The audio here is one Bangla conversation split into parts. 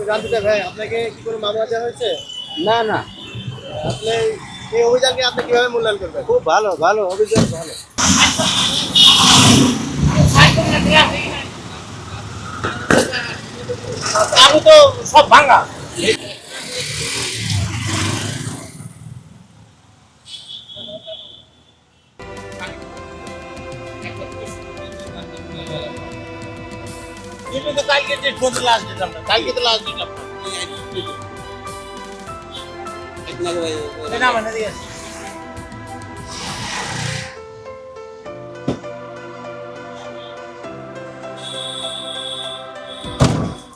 জানতে চাই ভাই, আপনাকে কি কোনো মামলা দেওয়া হয়েছে? না না, আপনি এই অভিযানকে আপনি কিভাবে মূল্যায়ন করবেন? খুব ভালো ভালো অভিযোগ ভালো। আমি তো সব ভাঙা। কিন্তু তো কালকে যে ফোনে লাস্ট দিলাম না, কালকে তো লাস্ট দিলাম না মানে দিয়ে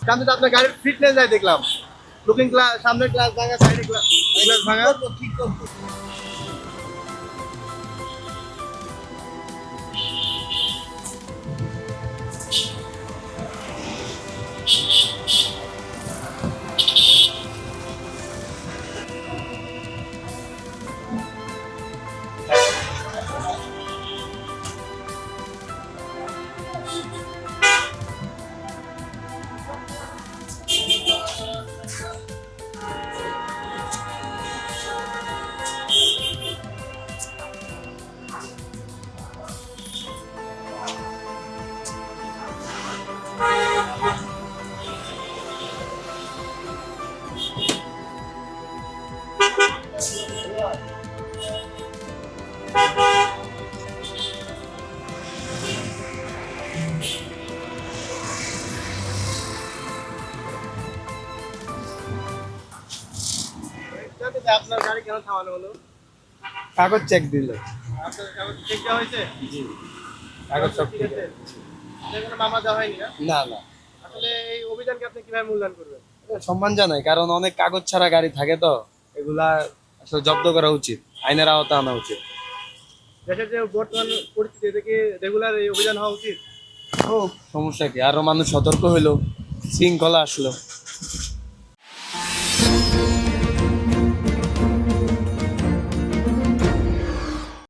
কারণ আপনার গাড়ির ফিটনেস নাই দেখলাম, লুকিং গ্লাস, সামনের গ্লাস ভাঙা, সাইডের গ্লাস ভাঙা। ঠিক করবো। আপনার গাড়ি কেন থামানো হলো? কাগজ চেক দিল। আপনার কাগজ চেক দেওয়া হয়েছে? জি, কাগজ সব ঠিক আছে, কোনো মামলা দেওয়া হয়নি না? না না, আসলে এই অভিযানকে আপনি কিভাবে মূল্যায়ন করবেন? সম্মান জানাই, কারণ অনেক কাগজ ছাড়া গাড়ি থাকে তো, এগুলা আসলে জব্দ করা উচিত, আইনের আওতা আনা উচিত। দেশের যে বর্তমান পরিস্থিতি থেকে রেগুলার এই অভিযান হওয়া উচিত। ও সমস্যা কি, আরো মানুষ সতর্ক হইলো, শৃঙ্খলা আসলো।